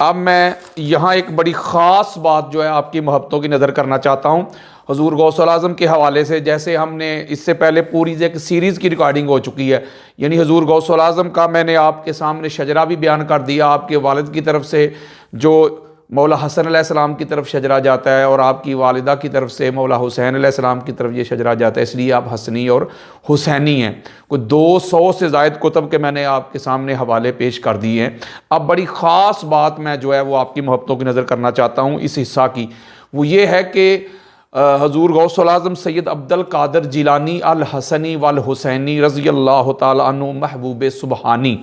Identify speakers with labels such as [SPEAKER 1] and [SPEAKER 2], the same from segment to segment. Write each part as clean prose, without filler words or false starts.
[SPEAKER 1] अब मैं यहाँ एक बड़ी ख़ास बात जो है आपकी मोहब्बतों की नज़र करना चाहता हूँ हजूर गौसुल आज़म के हवाले से। जैसे हमने इससे पहले पूरी एक सीरीज़ की रिकॉर्डिंग हो चुकी है, यानी हजूर गौसुल आज़म का मैंने आपके सामने शजरा भी बयान कर दिया। आपके वालिद की तरफ से जो मौला हसन अलैहिस्सलाम की तरफ शजरा जाता है और आपकी वालिदा की तरफ से मौला हुसैन अलैहिस्सलाम की तरफ ये शजरा जाता है, इसलिए आप हसनी और हुसैनी हैं। कोई 200 से ज़ायद कुतुब के मैंने आपके सामने हवाले पेश कर दिए हैं। अब बड़ी ख़ास बात मैं जो है वो आपकी मोहब्बतों की नज़र करना चाहता हूँ इस हिस्सा की, वो ये है कि हजूर गौसुल आज़म सैयद अब्दुल कादिर जिलानी अल हसनी वल हुसैनी रज़ी अल्लाह तआला अन्हु महबूब सुबहानी,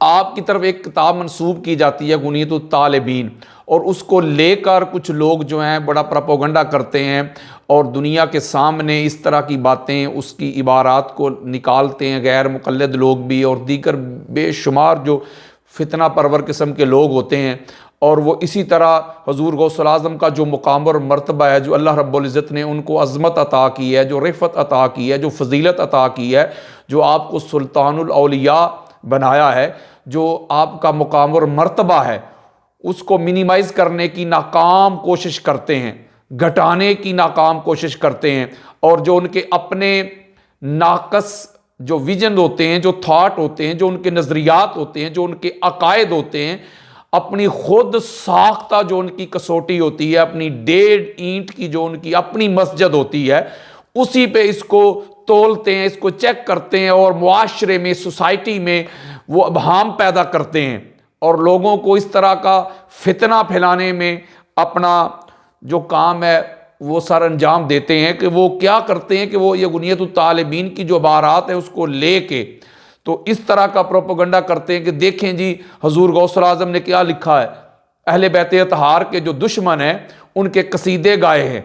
[SPEAKER 1] आपकी तरफ एक किताब मंसूब की जाती है गुनीयतुत तालिबीन, और उसको लेकर कुछ लोग जो हैं बड़ा प्रोपेगेंडा करते हैं और दुनिया के सामने इस तरह की बातें, उसकी इबारात को निकालते हैं गैर मुक़ल्लिद लोग भी और दीगर बेशुमार जो फितना परवर किस्म के लोग होते हैं। और वो इसी तरह हजूर गौसुल आज़म का जो मुकाम और मर्तबा है, जो अल्लाह रब्बुल इज़्ज़त ने उनको अज़मत अता की है, जो रिफ़त अता की है, जो फजीलत अता की है, जो आपको सुल्तानुल औलिया बनाया है, जो आपका मुकाम और मर्तबा है, उसको मिनिमाइज़ करने की नाकाम कोशिश करते हैं, घटाने की नाकाम कोशिश करते हैं। और जो उनके अपने नाकस जो विजन होते हैं, जो थाट होते हैं, जो उनके नज़रियात होते हैं, जो उनके अकायद होते हैं, अपनी खुद साख्ता जो उनकी कसौटी होती है, अपनी 1.5 ईंट की जो उनकी अपनी मस्जिद होती है, उसी पे इसको तोलते हैं, इसको चेक करते हैं और मुआशरे में, सोसाइटी में वो अबहाम पैदा करते हैं और लोगों को इस तरह का फितना फैलाने में अपना जो काम है वो सर अंजाम देते हैं। कि वो क्या करते हैं कि वो ये गुनीयतुत तालिबीन की जो इबारात है उसको लेके तो इस तरह का प्रोपेगेंडा करते हैं कि देखें जी हजूर गौसुल आज़म ने क्या लिखा है, अहले बैत अतहार के जो दुश्मन हैं उनके कसीदे गाए हैं,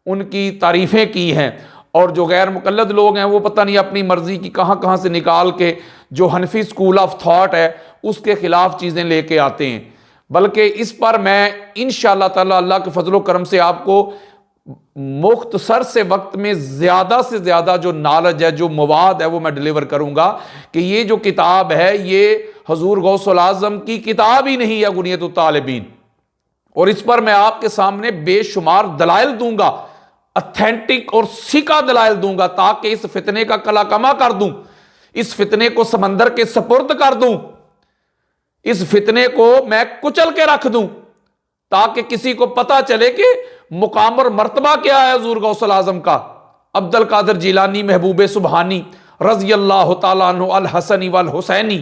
[SPEAKER 1] उनकी तारीफ़ें की हैं, और जो गैर मुक़ल्लिद लोग हैं वो पता नहीं अपनी मर्ज़ी की कहाँ कहाँ से निकाल के जो हनफी स्कूल ऑफ थॉट है उसके ख़िलाफ़ चीज़ें लेके आते हैं। बल्कि इस पर मैं इंशाअल्लाह ताला अल्लाह के फजलो करम से आपको मुख्तसर से वक्त में ज़्यादा से ज़्यादा जो नॉलेज है, जो मवाद है, वो मैं डिलीवर करूँगा कि ये जो किताब है ये हजूर गौसुल आज़म की किताब ही नहीं है गुनीयतुत तालिबीन, और इस पर मैं आपके सामने बेशुमार दलाइल दूंगा, अथेंटिक और सिका दलाइल दूंगा, ताकि इस फितने का कलाकमा कर दूं, इस फितने को समंदर के सपुर्द कर दूं, इस फितने को मैं कुचल के रख दूं, ताकि किसी को पता चले कि मुकाम और मर्तबा क्या है हजूर गौसुल आज़म का। अब्दुल कादिर जिलानी महबूब सुबहानी रज़ी अल्लाह तआला अन्हु अल हसनी वल हुसैनी।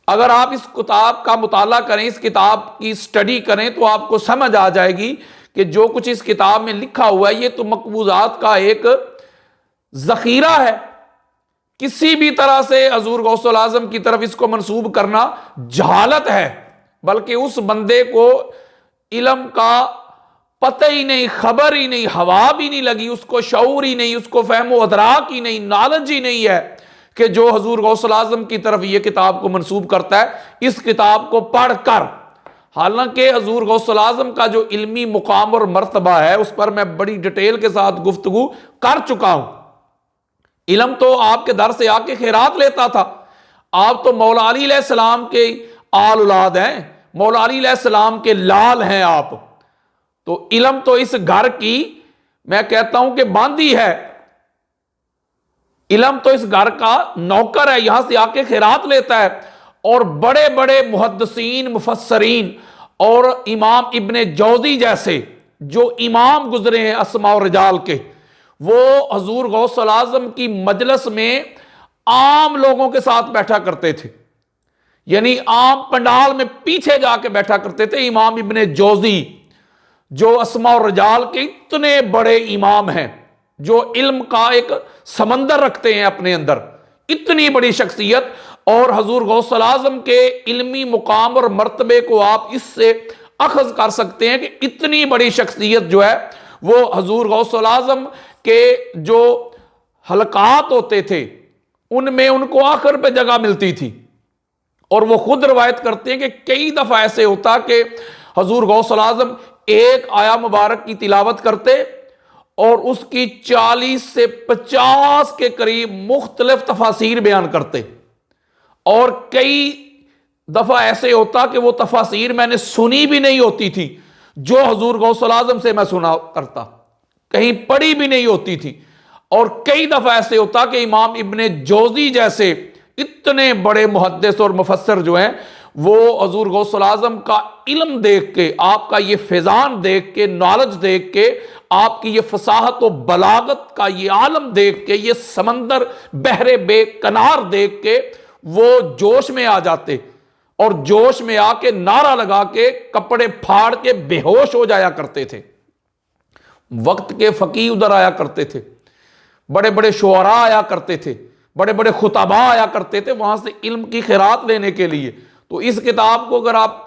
[SPEAKER 1] अगर आप इस किताब का मुताला करें, इस किताब की स्टडी करें, तो आपको समझ आ जाएगी कि जो कुछ इस किताब में लिखा हुआ है ये तो मकबूजात का एक जखीरा है। किसी भी तरह से हजूर गौसुल आज़म की तरफ इसको मंसूब करना जहालत है, बल्कि उस बंदे को इल्म का पता ही नहीं, खबर ही नहीं, हवा भी नहीं लगी, उसको शऊर ही नहीं, उसको फहमो अदराक ही नहीं, नॉलेज ही नहीं है कि जो हजूर गौसुल आज़म की तरफ ये किताब को मंसूब करता है, इस किताब को पढ़कर। हालांकि हजूर गौसुल आज़म का जो इल्मी मुकाम और मर्तबा है उस पर मैं बड़ी डिटेल के साथ गुफ्तगू कर चुका हूं। इल्म तो आपके दर से आके खैरात लेता था। आप तो मौला अली अलैहिस्सलाम के आल औलाद हैं, मौला अली अलैहिस्सलाम के लाल हैं आप, तो इल्म तो इस घर की मैं कहता हूं कि बांदी है, इल्म तो इस घर का नौकर है, यहां से आके खैरात लेता है। और बड़े बड़े मुहद्दिसीन, मुफस्सरीन और इमाम इब्ने जौजी जैसे जो इमाम गुजरे हैं अस्मा और रिजाल के, वो हजूर गौसुल आज़म की मजलिस में आम लोगों के साथ बैठा करते थे, यानी आम पंडाल में पीछे जाके बैठा करते थे। इमाम इब्ने जौजी जो अस्मा और रिजाल के इतने बड़े इमाम हैं, जो इल्म का एक समंदर रखते हैं अपने अंदर, इतनी बड़ी शख्सियत, और हजूर गौसुल आज़म के इल्मी मुकाम और मर्तबे को आप इससे अखज़ कर सकते हैं कि इतनी बड़ी शख्सियत जो है वो हजूर गौसुल आज़म के जो हलकात होते थे उनमें उनको आखिर पे जगह मिलती थी। और वो खुद रवायत करते हैं कि कई दफ़ा ऐसे होता कि हजूर गौसुल आज़म एक आया मुबारक की तिलावत करते और उसकी 40 से 50 के करीब मुख्तलिफ तफासीर बयान करते, और कई दफा ऐसे होता कि वो तफासीर मैंने सुनी भी नहीं होती थी जो हजूर गौसुल आजम से मैं सुना करता, कहीं पढ़ी भी नहीं होती थी। और कई दफा ऐसे होता कि इमाम इब्ने जोजी जैसे इतने बड़े मुहद्दिस और मुफस्सिर जो हैं वो हजूर गौसुल आजम का इल्म देख के, आपका ये फैजान देख के, नॉलेज देख के, आपकी ये फसाहत और बलागत का ये आलम देख के, ये समंदर बहरे बेकनार देख के वो जोश में आ जाते और जोश में आके नारा लगा के कपड़े फाड़ के बेहोश हो जाया करते थे। वक्त के फकीह उधर आया करते थे, बड़े बड़े शुअरा आया करते थे, बड़े बड़े खुताबा आया करते थे वहां से इल्म की खैरात लेने के लिए। तो इस किताब को अगर आप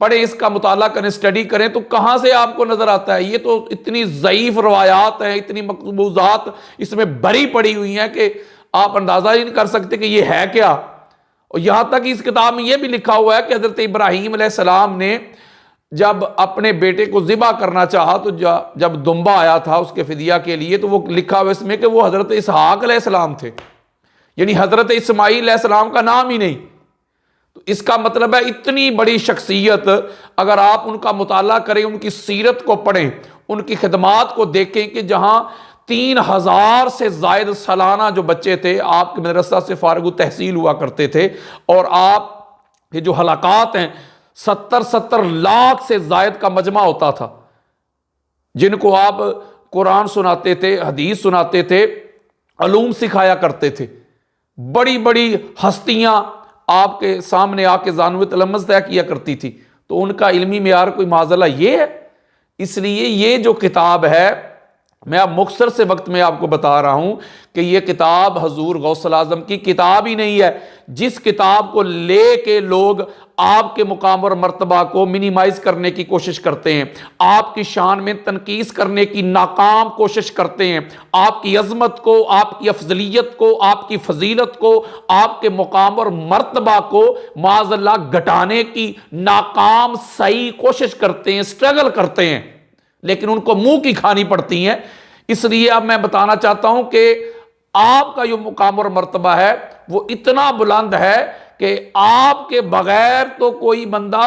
[SPEAKER 1] पढ़ें, इसका मुताला करें, स्टडी करें, तो कहां से आपको नजर आता है? ये तो इतनी ज़ईफ रवायात हैं, इतनी मकबूजात इसमें भरी पड़ी हुई हैं कि आप अंदाजा ही नहीं कर सकते कि ये है क्या। और यहां तक इस किताब में यह भी लिखा हुआ है कि हजरत इब्राहीम अलैहिस्सलाम ने जब अपने बेटे को ज़िबा करना चाहा तो जब दुम्बा आया था उसके फिदिया के लिए, तो वो लिखा हुआ इसमें कि वो हजरत इसहाक अलैहिस्सलाम थे, यानी हजरत इस्माईल अलैहिस्सलाम का नाम ही नहीं। तो इसका मतलब है इतनी बड़ी शख्सियत, अगर आप उनका मुताला करें, उनकी सीरत को पढ़ें, उनकी खिदमात को देखें कि जहां 3000 से जायद सालाना जो बच्चे थे आपके मदरसा से फारगु तहसील हुआ करते थे, और आप ये जो हलाकात हैं 70-70 लाख से जायद का मजमा होता था जिनको आप कुरान सुनाते थे, हदीस सुनाते थे, अलूम सिखाया करते थे। बड़ी बड़ी हस्तियां आपके सामने आके जानवे तलम्मस तय किया करती थी। तो उनका इल्मी मेयार कोई माजला ये है। इसलिए ये जो किताब है, मैं अब मुख्तसर से वक्त में आपको बता रहा हूं कि यह किताब हजूर गौसुल आजम की किताब ही नहीं है। जिस किताब को लेके लोग आपके मुकाम और मर्तबा को मिनिमाइज करने की कोशिश करते हैं, आपकी शान में तनकीस करने की नाकाम कोशिश करते हैं, आपकी अजमत को, आपकी अफजलियत को, आपकी फजीलत को, आपके मुकाम और मर्तबा को माज़अल्लाह घटाने की नाकाम सही कोशिश करते हैं, स्ट्रगल करते हैं, लेकिन उनको मुंह की खानी पड़ती हैं। इसलिए अब मैं बताना चाहता हूं कि आपका जो मुकाम और मर्तबा है वो इतना बुलंद है कि आपके बगैर तो कोई बंदा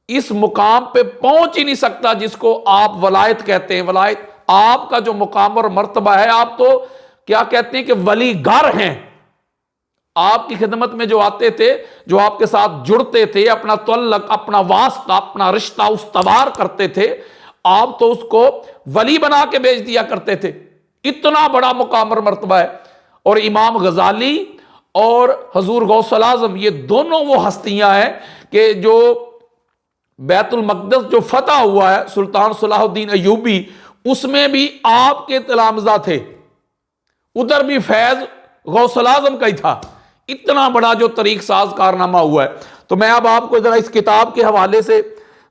[SPEAKER 1] इस मुकाम पे पहुंच ही नहीं सकता जिसको आप वलायत कहते हैं। वलायत आपका जो मुकाम और मर्तबा है, आप तो क्या कहते हैं कि वलीगार हैं। आपकी खिदमत में जो आते थे, जो आपके साथ जुड़ते थे, अपना तल्लक, अपना वास्ता, अपना रिश्ता उस्तवार करते थे, आप तो उसको वली बना के भेज दिया करते थे। इतना बड़ा मुकाम और मर्तबा है। और इमाम गजाली और हजूर गौसुल आजम ये दोनों वो हस्तियां हैं कि जो बैतुल मक़दस जो फतह हुआ है सुल्तान सलाहुद्दीन अय्यूबी, उसमें भी आपके तलामजा थे, उधर भी फैज गौसुल आजम का ही था। इतना बड़ा जो तरीक साज कारनामा हुआ है। तो मैं अब आपको जरा इस किताब के हवाले से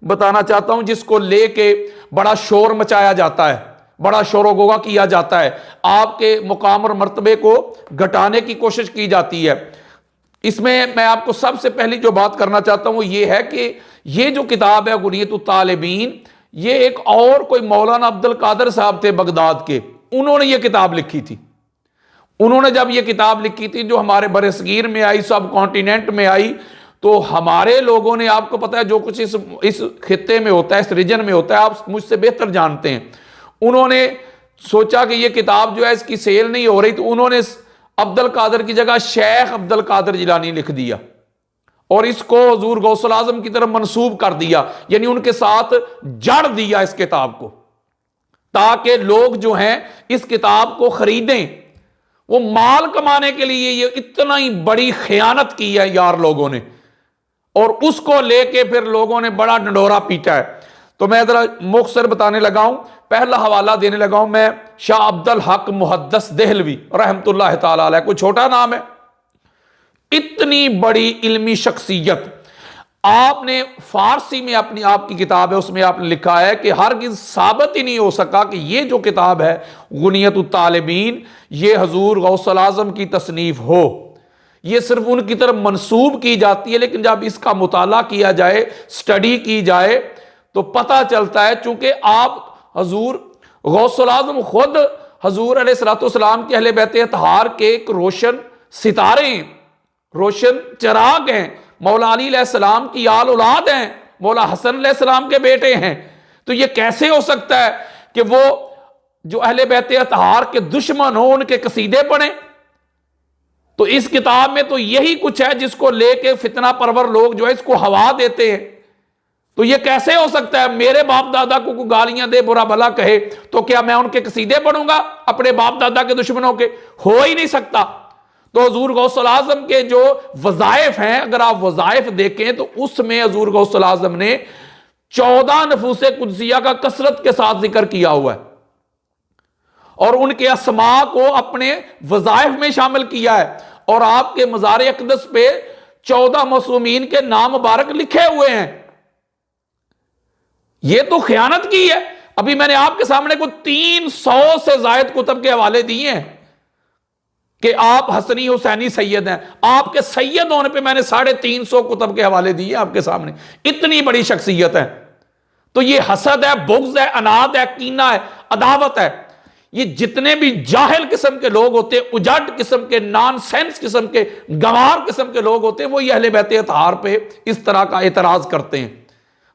[SPEAKER 1] बताना चाहता हूं जिसको लेके बड़ा शोर मचाया जाता है, बड़ा शोर गोगा किया जाता है, आपके मुकाम और मर्तबे को घटाने की कोशिश की जाती है। इसमें मैं आपको सबसे पहली जो बात करना चाहता हूं वो ये है कि ये जो किताब है गुनियतुत तालिबीन, ये एक और कोई मौलाना अब्दुल कादिर साहब थे बगदाद के, उन्होंने ये किताब लिखी थी। उन्होंने जब ये किताब लिखी थी जो हमारे बरसगीर में आई, सब कॉन्टिनेंट में आई, तो हमारे लोगों ने, आपको पता है जो कुछ इस खित्ते में होता है, इस रीजन में होता है, आप मुझसे बेहतर जानते हैं। उन्होंने सोचा कि ये किताब जो है इसकी सेल नहीं हो रही, तो उन्होंने अब्दुल कादिर की जगह शेख अब्दुल कादिर जिलानी लिख दिया और इसको हजूर गौसुल आजम की तरफ मंसूब कर दिया, यानी उनके साथ जड़ दिया इस किताब को, ताकि लोग जो हैं इस किताब को खरीदें। वो माल कमाने के लिए ये इतना ही बड़ी खयानत की है यार लोगों ने, और उसको लेके फिर लोगों ने बड़ा डंडोरा पीटा है। तो मैं जरा मुख्तसर बताने लगा हूं, पहला हवाला देने लगा हूं मैं शाह अब्दुल हक मुहद्दिस देहलवी रहमतुल्लाह ताला अलैह। कोई छोटा नाम है, इतनी बड़ी इल्मी शख्सियत। आपने फारसी में अपनी आपकी किताब है उसमें आपने लिखा है कि हरगिज़ साबित ही नहीं हो सका कि ये जो किताब है गुनियतुत तालिबीन ये हजूर गौसुल आजम की तसनीफ हो। ये सिर्फ उनकी तरफ मंसूब की जाती है, लेकिन जब इसका मुताला किया जाए, स्टडी की जाए, तो पता चलता है चूंकि आप हजूर गौसुल आजम खुद हजूर अलैहिस्सलाम के अहले बैत अतहार के एक रोशन सितारे, रोशन चिराग हैं, मौला अली अलैहिस्सलाम की आल औलाद हैं, मौला हसन अलैहिस्सलाम के बेटे हैं। तो ये कैसे हो सकता है कि वो जो अहले बैत अतहार के दुश्मन हो उनके कसीदे पढ़ें? तो इस किताब में तो यही कुछ है जिसको लेके फितना परवर लोग जो है इसको हवा देते हैं। तो ये कैसे हो सकता है? मेरे बाप दादा को कोई गालियां दे, बुरा भला कहे, तो क्या मैं उनके कसीदे पढ़ूंगा अपने बाप दादा के दुश्मनों के? हो ही नहीं सकता। तो हजूर गौसुल आजम के जो वज़ाइफ हैं, अगर आप वज़ाइफ देखें तो उसमें हजूर गौसुल आजम ने 14 नफूसे कुदसिया का कसरत के साथ जिक्र किया हुआ है और उनके अस्मा को अपने वज़ाइफ में शामिल किया है। और आपके मज़ार अक़दस पे 14 मासूमीन के नाम मुबारक लिखे हुए हैं। यह तो खयानत की है। अभी मैंने आपके सामने को 300 से जायद कुतब के हवाले दिए हैं कि आप हसनी हुसैनी सैयद हैं। आपके सैयद होने पे मैंने 350 कुतब के हवाले दिए आपके सामने। इतनी बड़ी शख्सियत है। तो ये हसद है, बुग़्ज़ है, अनाद है, कीना है, अदावत है। ये जितने भी जाहिल किस्म के लोग होते हैं, उजट किस्म के, नॉनसेंस किस्म के, गंवार किस्म के लोग होते हैं, वो ये अहले बैत अतहार पे इस तरह का एतराज करते हैं।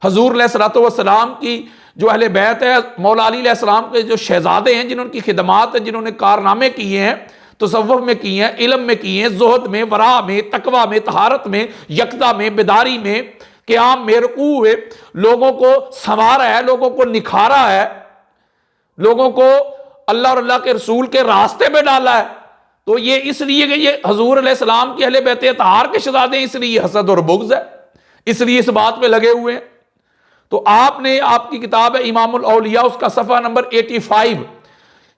[SPEAKER 1] हजूर अलैहिस्सलातु वस्सलाम की जो अहले बैत है, मौला अली अलैहिस्सलाम के जो शहजादे हैं, जिन्होंने खिदमात है, जिन्होंने कारनामे किए हैं, तसव्वुफ में किए हैं, इल्म में किए हैं, ज़ुहद में, वरा में, तकवा में, तहारत में, यकदा में, बेदारी में, क़याम में, रुकू में, लोगों को संवारा है, लोगों को निखारा है, लोगों को अल्लाह और अल्लाह के रसूल के रास्ते पे डाला है। तो ये इसलिए कि ये हजूर अलैहिस्सलाम के अहले बैत अतहार के शहजादे, इसलिए हसद और बुग़्ज़ है, इसलिए इस बात पे लगे हुए हैं। तो आपने, आपकी किताब है इमामुल औलिया, उसका सफ़ा नंबर 85,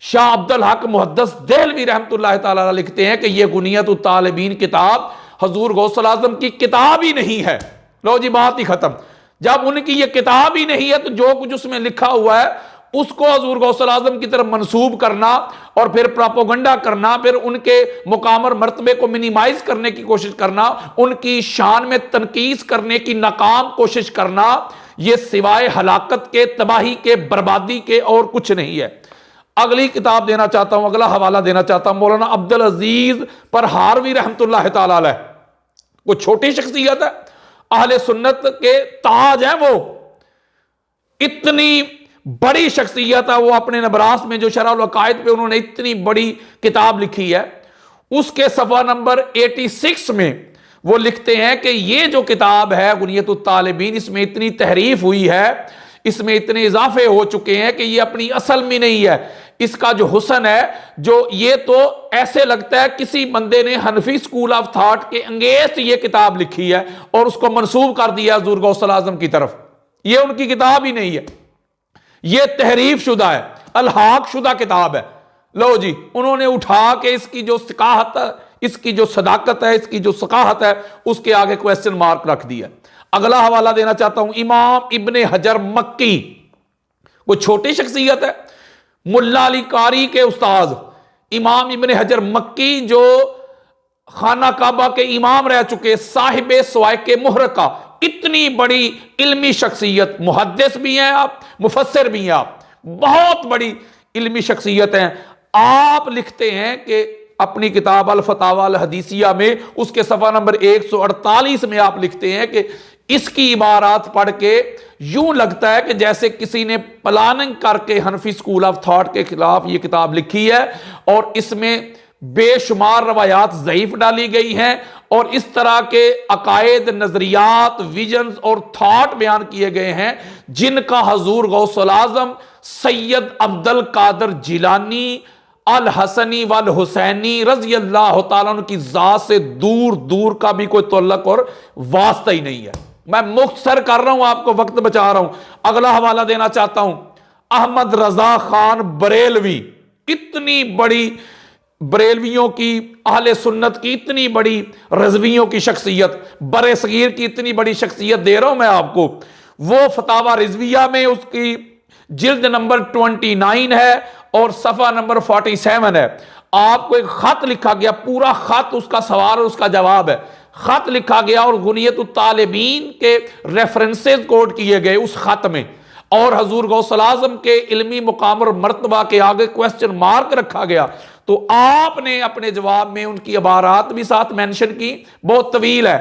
[SPEAKER 1] शाह अब्दुल हक मुहद्दिस देहलवी रहमतुल्लाह तआला अलैह लिखते हैं कि यह गुनियतुत तालिबीन किताब हजूर गौसुल आज़म की किताब ही नहीं है। लो जी, बात ही खत्म। जब उनकी ये किताब ही नहीं है तो जो कुछ उसमें लिखा हुआ है उसको हजूर गौसुल आज़म की तरफ मंसूब करना और फिर प्रोपोगंडा करना, फिर उनके मुकाम और मर्तबे को मिनिमाइज करने की कोशिश करना, उनकी शान में तनकीस करने की नाकाम कोशिश करना, यह सिवाय हलाकत के, तबाही के, बर्बादी के और कुछ नहीं है। अगली किताब देना चाहता हूं, अगला हवाला देना चाहता हूं, मौलाना अब्दुल अजीज परहारवी रहमतुल्लाह तआला अलैह। वो छोटी शख्सियत है, अहले सुन्नत के ताज है। वो इतनी बड़ी शख्सियत है। वो अपने नबरास में जो शरह अल अकायद पे उन्होंने इतनी बड़ी किताब लिखी है, उसके सफ़ा नंबर 86 में वो लिखते हैं कि ये जो किताब है गुनियतुत तालिबीन, इसमें इतनी तहरीफ हुई है, इसमें इतने इजाफे हो चुके हैं कि ये अपनी असल में नहीं है। इसका जो हुसन है, जो ये तो ऐसे लगता है किसी बंदे ने हनफी स्कूल ऑफ थॉट के अंगेंस्ट ये किताब लिखी है और उसको मंसूब कर दिया हजूर गौसुल आज़म की तरफ। ये उनकी किताब ही नहीं है, ये तहरीफ शुदा है, अलहाक शुदा किताब है। लो जी, उन्होंने उठा के इसकी जो सकाहत है, इसकी जो सदाकत है, इसकी जो सकाहत है, उसके आगे क्वेश्चन मार्क रख दिया। अगला हवाला देना चाहता हूं, इमाम इब्ने हजर मक्की। वो छोटी शख्सियत है, मुल्ला अली कारी के उस्ताद इमाम इब्ने हजर मक्की, जो खाना काबा के इमाम रह चुके, साहिबे सवाइके मुहरका, इतनी बड़ी इल्मी शख्सियत, मुहद्दिस भी हैं आप, मुफस्सिर भी हैं आप, बहुत बड़ी इल्मी शख्सियत हैं। आप लिखते हैं कि अपनी किताब अल फतावा अल हदीसिया में उसके सफ़ा नंबर 148 में आप लिखते हैं कि इसकी इबारात पढ़ के यूं लगता है कि जैसे किसी ने प्लानिंग करके हनफी स्कूल ऑफ थॉट के खिलाफ ये किताब लिखी है और इसमें बेशुमार रवायात ज़ईफ डाली गई हैं और इस तरह के अकायद, नजरियात, विजन्स और थॉट बयान किए गए हैं जिनका हजूर गौसुल आज़म सैयद अब्दुल कादिर जिलानी अल हसनी वल हुसैनी रज़ी अल्लाह तआला अन्हु की ज़ात से दूर दूर का भी कोई तल्लुक़ और वास्ता ही नहीं है। मैं मुख्तसर कर रहा हूं, आपको वक्त बचा रहा हूं। अगला हवाला देना चाहता हूं, अहमद रजा खान बरेलवी। इतनी बड़ी बरेलवियों की, अहले सुन्नत की इतनी बड़ी, रज़वियों की शख्सियत, बरे सगीर की इतनी बड़ी शख्सियत दे रहा हूं मैं आपको। वो फतावा रिजविया में उसकी जिल्द नंबर 29 है और सफ़ा नंबर 47 है। आपको एक खत लिखा गया, पूरा खत उसका सवाल और उसका जवाब है। खत लिखा गया और गुनियतुत तालिबीन के रेफरेंसेस कोट किए गए उस खत में, और हजूर गौसुल आज़म के इल्मी मुकाम और मर्तबा के आगे क्वेश्चन मार्क रखा गया। तो आपने अपने जवाब में उनकी इबारात भी साथ मेंशन की, बहुत तवील है।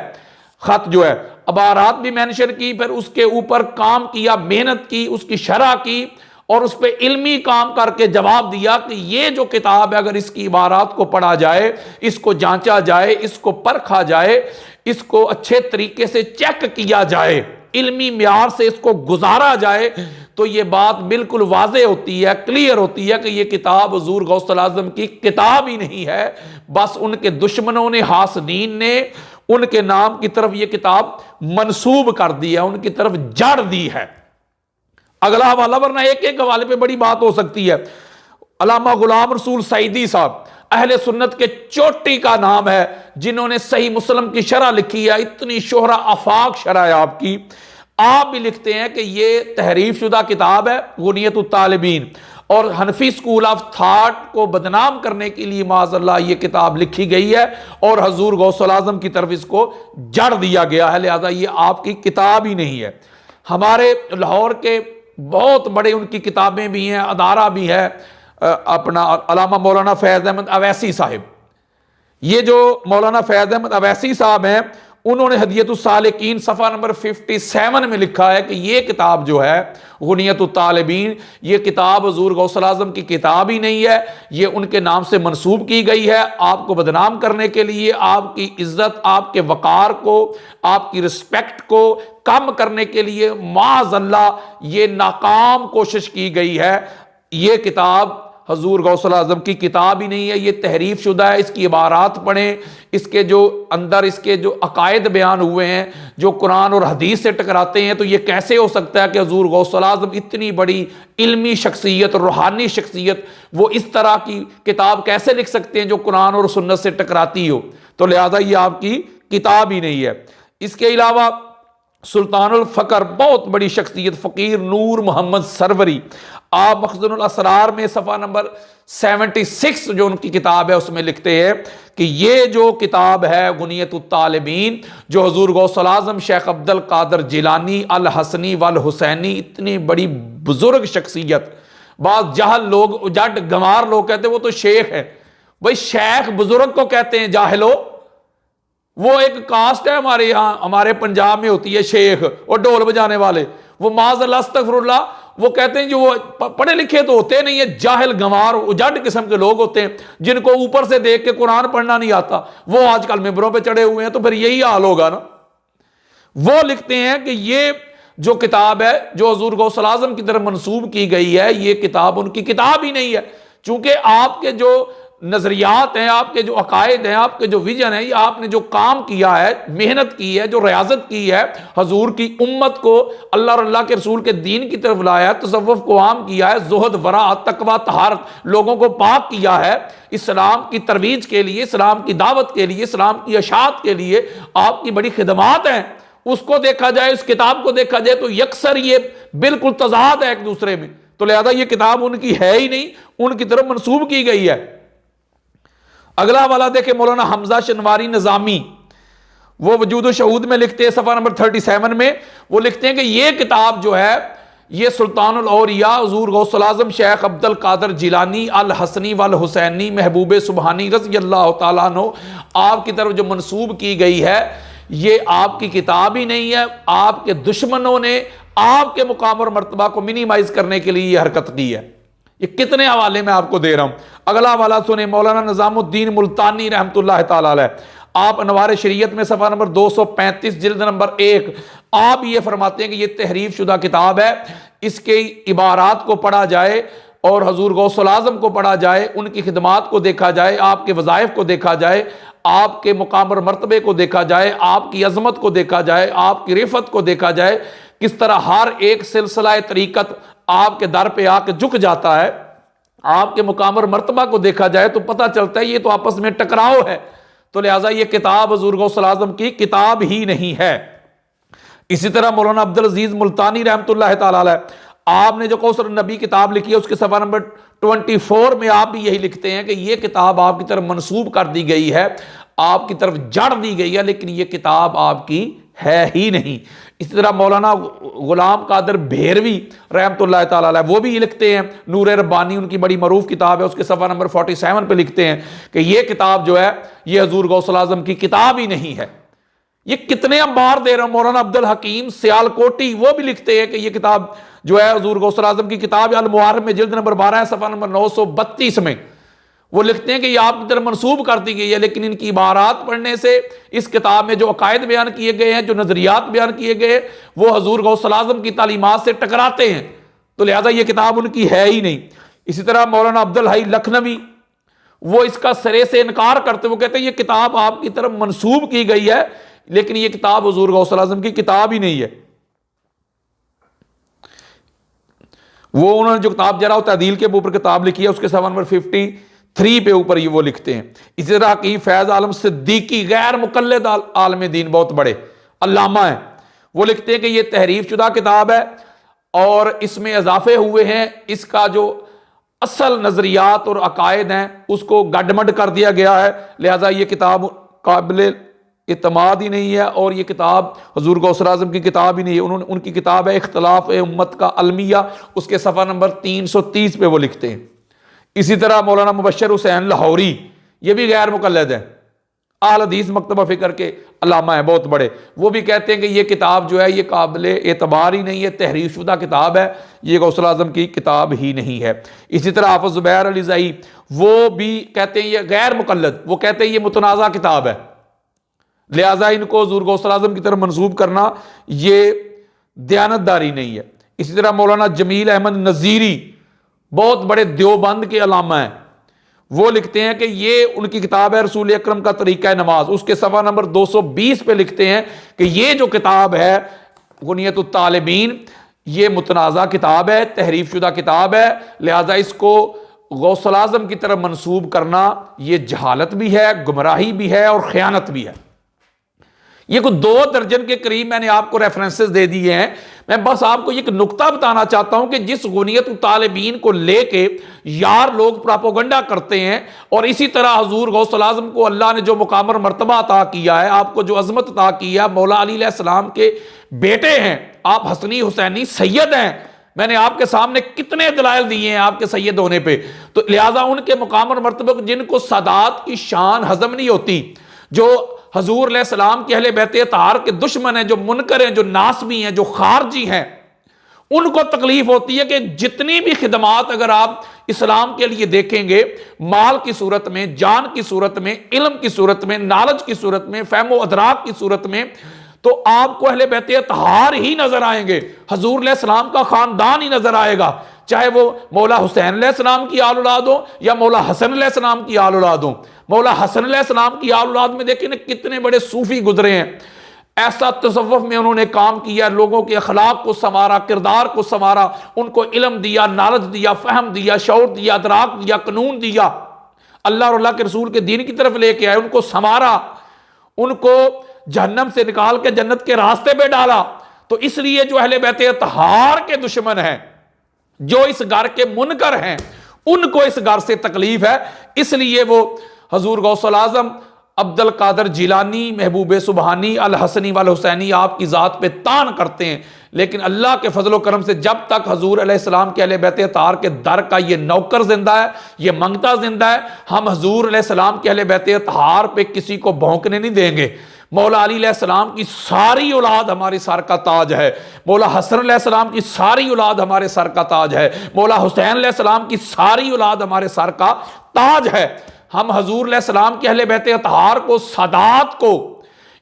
[SPEAKER 1] खत जो है अबारात भी मेंशन की, फिर उसके ऊपर काम किया, मेहनत की, उसकी शरह की और उस पर इल्मी काम करके जवाब दिया कि ये जो किताब है अगर इसकी इबारात को पढ़ा जाए, इसको जांचा जाए, इसको परखा जाए, इसको अच्छे तरीके से चेक किया जाए, इल्मी म्यार से इसको गुजारा जाए, तो ये बात बिल्कुल वाज़े होती है, क्लियर होती है कि ये किताब हुजूर गौसुल आज़म की किताब ही नहीं है, बस उनके दुश्मनों ने, हासदीन ने उनके नाम की तरफ ये किताब मंसूब कर दी है, उनकी तरफ जड़ दी है। अगला हवाला, वरना एक एक हवाले पे बड़ी बात हो सकती है। अल्लामा गुलाम रसूल सईदी साहब अहले सुन्नत के चोटी का नाम है, जिन्होंने सही मुस्लिम की शरह लिखी है, इतनी शोहरा आफाक शरह है आपकी। आप भी लिखते हैं कि ये तहरीफ शुदा किताब है गुनियत तालिबीन, और हनफी स्कूल ऑफ थॉट को बदनाम करने के लिए माज़अल्लाह ये किताब लिखी गई है और हजूर गौसुल आज़म की तरफ इसको जड़ दिया गया है, लिहाजा ये आपकी किताब ही नहीं है। हमारे लाहौर के बहुत बड़े उनकी किताबें भी हैं, अदारा भी है, अपना अल्लामा मौलाना फैज़ अहमद अवैसी साहिब। ये जो मौलाना फैज़ अहमद अवैसी साहब हैं, उन्होंने हदियतुस सालिकीन सफ़ा नंबर 57 में लिखा है कि ये किताब जो है गुनियतुत तालिबीन, ये किताब हुजूर गौसुल आज़म की किताब ही नहीं है, ये उनके नाम से मंसूब की गई है आपको बदनाम करने के लिए, आपकी इज्जत, आपके वक़ार को, आपकी रिस्पेक्ट को कम करने के लिए माज़अल्लाह ये नाकाम कोशिश की गई है। ये किताब हजूर गौसुल आज़म की किताब ही नहीं है, ये तहरीफ शुदा है। इसकी इबारात पढ़ें, इसके जो अंदर इसके जो अकायद बयान हुए हैं जो कुरान और हदीस से टकराते हैं, तो ये कैसे हो सकता है कि हजूर गौसुल आज़म इतनी बड़ी इल्मी शख्सियत, रूहानी शख्सियत, वो इस तरह की किताब कैसे लिख सकते हैं जो कुरान और सुन्नत से टकराती हो। तो लिहाजा ये आपकी किताब ही नहीं है। इसके अलावा सुल्तानुल फ़कर, बहुत बड़ी शख्सियत, फ़कीर नूर मोहम्मद सरवरी, आप मखज़नुल असरार में सफ़ा नंबर 76 जो उनकी किताब है उसमें लिखते हैं कि ये जो किताब है गुनियतुत तालिबीन, जो हजूर गौसुल आज़म शेख अब्दुल कादिर जिलानी अल हसनी वल हुसैनी, इतनी बड़ी बुजुर्ग शख्सियत, बात जहल लोग, उजट गंवार लोग कहते हैं वो तो शेख है। भाई शेख बुजुर्ग को कहते हैं जाहिलो, वो एक कास्ट है हमारे यहाँ, हमारे पंजाब में होती है शेख और ढोल बजाने वाले, वो माज़अल्लाह अस्तग़फिरुल्लाह, वो कहते हैं जो वो पढ़े लिखे तो होते नहीं है, जाहिल गंवार उजड़ किस्म के लोग होते हैं जिनको ऊपर से देख के कुरान पढ़ना नहीं आता, वो आजकल मिंबरों पे चढ़े हुए हैं, तो फिर यही हाल होगा ना। वो लिखते हैं कि ये जो किताब है जो हजूर गौसुल आज़म की तरफ मंसूब की गई है, ये किताब उनकी किताब ही नहीं है, चूंकि आपके जो नजरियात हैं, आपके जो अकायद हैं, आपके जो विजन है, ये आपने जो काम किया है, मेहनत की है, जो रियाजत की है, हजूर की उम्मत को अल्लाह और अल्लाह के रसूल के दीन की तरफ लाया है, तसव्वुफ को आम किया है, ज़ुहद, वरा, तकवा, तहारत, लोगों को पाक किया है, इस्लाम की तरवीज के लिए, इस्लाम की दावत के लिए, इस्लाम की अशात के लिए आपकी बड़ी खिदमात हैं। उसको देखा जाए, उस किताब को देखा जाए तो यकसर ये बिल्कुल तज़ाद है एक दूसरे में, तो लिहाजा ये किताब उनकी है ही नहीं, उनकी तरफ मंसूब की गई है। अगला वाला देखे मौलाना हमजा शनवारी निजामी, वो वजूद शहूद में लिखते हैं सफ़ा नंबर 37 में, वो लिखते हैं कि ये किताब जो है ये सुल्तानुल औलिया हुजूर गौसुल आज़म शेख अब्दुल कादिर जिलानी अल हसनी वल हुसैनी महबूब सुबहानी रज़ी अल्लाह तआला अन्हु आपकी तरफ जो मंसूब की गई है, ये आपकी किताब ही नहीं है। आपके दुश्मनों ने आपके मुकाम और मर्तबा को मिनिमाइज करने के लिए ये हरकत की है। ये कितने हवाले में आपको दे रहा हूं, अगला हवाला सुने। मौलाना निजामुद्दीन मुल्तानी रहमतुल्लाह तआला अलैह, आप अनवार शरीयत में सफ़ा नंबर 235 जिल्द नंबर 1, आप ये फरमाते हैं कि ये तहरीफ शुदा किताब है, इसके इबारात को पढ़ा जाए और हजूर गौसुल आज़म को पढ़ा जाए, उनकी खिदमात को देखा जाए, आपके वज़ाइफ को देखा जाए, आपके मुकाम और मर्तबे को देखा जाए, आपकी अजमत को देखा जाए, आपकी रिफत को देखा जाए, किस तरह हर एक सिलसिला तरीक़त आपके दर पे आके झुक जाता है, आपके मुकाम और मर्तबा को देखा जाए तो पता चलता है ये तो आपस में टकराव है। तो लिहाजा ये किताब हुजूर गौसुल आज़म की किताब ही नहीं है। इसी तरह मौलाना अब्दुल अजीज मुल्तानी रहमतुल्लाह तआला अलैह, आपने जो कौसर नबी किताब लिखी है उसके सफ़ा नंबर 24 में आप भी यही लिखते हैं कि ये किताब आपकी तरफ मंसूब कर दी गई है, आपकी तरफ जड़ दी गई है, लेकिन ये किताब आपकी है ही नहीं। इसी तरह मौलाना गुलाम कादिर भेरवी रहमतुल्लाह तआला अलैह, वो भी लिखते हैं, नूर रब्बानी उनकी बड़ी मरूफ किताब है, उसके सफ़ा नंबर 47 पे लिखते हैं कि ये किताब जो है ये हजूर गौसुल आज़म की किताब ही नहीं है। ये कितने अंबार दे रहे हैं। मौलाना अब्दुल हकीम सियालकोटी वो भी लिखते हैं कि ये किताब जो है हुजूर गौसुल आजम की किताब अल मुआरिफ में जिल्द नंबर 12 सफ़ा नंबर 932 में वो लिखते हैं कि ये आपकी तरफ मंसूब कर दी गई है, लेकिन इनकी इबारात पढ़ने से इस किताब में जो अकायद बयान किए गए हैं, जो नजरियात बयान किए गए हैं, वो हुजूर गौसुल आजम की तालीमात से टकराते हैं, तो लिहाजा ये किताब उनकी है ही नहीं। इसी तरह मौलाना अब्दुल हई लखनवी वो इसका सिरे से इनकार करते, वो कहते हैं ये किताब आपकी तरफ मंसूब की गई है, लेकिन ये किताब हुजूर गौसुल आजम की किताब ही नहीं है। वो उन्होंने जो किताब जरा तदील के ऊपर किताब लिखी है, उसके सफ़ा नंबर 53 पे ऊपर ये वो लिखते हैं। इसी तरह हकीम फैज आलम सिद्दीकी गैर मुकल्लिद आलम दीन बहुत बड़े अल्लामा है, वो लिखते हैं कि ये तहरीफ शुदा किताब है और इसमें इजाफे हुए हैं, इसका जो असल नजरियात और अकायद हैं उसको गडमड कर दिया गया है, लिहाजा ये किताब काबिल इत्माद ही नहीं है और ये किताब हुजूर गौसुल आज़म की किताब ही नहीं है। उन्होंने उनकी किताब है इख्तिलाफ उम्मत का अलमिया, उसके सफ़ा नंबर 330 पे वो लिखते हैं। इसी तरह मौलाना मुबश्शिर हुसैन लाहौरी ये भी गैर मुकल्लद है, आल हदीस मकतबा फ़िक्र के अल्लामा है बहुत बड़े, वो भी कहते हैं कि ये किताब जो है ये काबिल एतबार ही नहीं है, तहरीफ शुदा किताब है, ये गौसुल आज़म की किताब ही नहीं है। इसी तरह हाफ़िज़ ज़ुबैर अली ज़ई वो भी कहते हैं ये गैर मुकल्लद, वो कहते हैं ये मुतनाज़ा किताब है, लिहाजा इनको हुजूर गौसुल आज़म की तरफ मंसूब करना ये दयानतदारी नहीं है। इसी तरह मौलाना जमील अहमद नज़ीरी बहुत बड़े देवबंद के अल्लामा हैं, वो लिखते हैं कि ये उनकी किताब है रसूल अकरम का तरीका नमाज, उसके सफ़ा नंबर 220 पे लिखते हैं कि ये जो किताब है गुनियतुत तालिबीन ये मुतनाज़ा किताब है, तहरीफ शुदा किताब है, लिहाजा इसको गौसुल आज़म की तरफ मंसूब करना ये जहालत भी है, गुमराही भी है और ख़यानत भी है। ये कुछ 2 दर्जन के करीब मैंने आपको रेफरेंसेस दे दिए हैं। मैं बस आपको एक नुक्ता बताना चाहता हूं कि जिस गुनियत तालिबीन को लेके यार लोग प्रोपेगेंडा करते हैं और इसी तरह हुजूर गौसुल आज़म को अल्लाह ने जो मुकाम और मर्तबा अता किया है, आपको जो अजमत अता किया है, मौला अली अलैहिस्सलाम के बेटे हैं आप, हसनी हुसैनी सैयद हैं, मैंने आपके सामने कितने दलाइल दिए हैं आपके सैयद होने पे, तो लिहाजा उनके मुकाम और मर्तबे को जिनको सादात की शान हजम नहीं होती, जो हजूर अलैहिस्सलाम के अहले बैत अताहार के दुश्मन हैं, जो मुनकर हैं, जो नासबी हैं, जो खारजी हैं, उनको तकलीफ होती है कि जितनी भी खिदमात अगर आप इस्लाम के लिए देखेंगे, माल की सूरत में, जान की सूरत में, इल्म की सूरत में, नॉलेज की सूरत में, फहमो अदराक की सूरत में, तो आपको अहले बैत अताहार ही नजर आएंगे, हजूर अलैहिस्सलाम का खानदान ही नजर आएगा, चाहे वो मौला हुसैन अलैहिस्सलाम की आल औलाद हो या मौला हसन अलैहिस्सलाम की आल औलाद हो। मौला हसन अलैहिस्सलाम की आल औलाद में देखें ना कितने बड़े सूफी गुजरे हैं, ऐसा तसव्वुफ में उन्होंने काम किया, लोगों के अखलाक को संवारा, किरदार को संवारा, उनको इल्म दिया, नॉलेज दिया, फहम दिया, शऊर दिया, अदराक दिया, कानून दिया, अल्लाह और अल्लाह के रसूल के दीन की तरफ लेके आए, उनको संवारा, उनको जहन्नम से निकाल के जन्नत के रास्ते पे डाला। तो इसलिए जो अहले बैत अताहार के दुश्मन हैं, जो इस घर के मुनकर हैं, उनको इस घर से तकलीफ है, इसलिए वो हजूर गौसुल आज़म अब्दुल कादर जिलानी, महबूब सुबहानी, अल हसनी वाल हुसैनी आपकी ज़ात पे तान करते हैं, लेकिन अल्लाह के फजल करम से जब तक हजूर अलैहिस्सलाम के अहले बैत अताहार के दर का ये नौकर जिंदा है, ये मंगता जिंदा है, हम हजूर अलैहिस्सलाम के अहले बैत अताहार पे किसी को भौंकने नहीं देंगे। मौला अली अलैहिस्सलाम की सारी औलाद हमारे सर का ताज है, मौला हसन अलैहिस्सलाम की सारी औलाद हमारे सर का ताज है, मौला हुसैन अलैहिस्सलाम की सारी औलाद हमारे सर का ताज है। हम हजूर अलैहिस्सलाम के अहले बैत अताहार को, सादात को,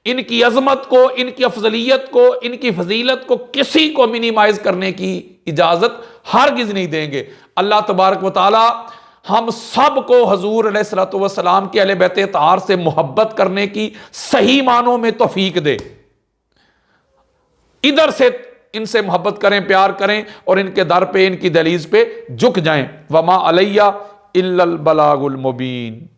[SPEAKER 1] इनकी अजमत को, इनकी अफजलियत को, इनकी फजीलत को किसी को मिनिमाइज करने की इजाजत हरगिज नहीं देंगे। अल्लाह तबारक व तआला हम सब को हजूर अलैहिस्सलातु वस्सलाम के अहले बैत अताहार से मोहब्बत करने की सही मानों में तौफीक दे, इधर से इनसे मोहब्बत करें, प्यार करें और इनके दर पे, इनकी दहलीज पे झुक जाएं। वमा अलैया इल्लल बलागुल मुबीन।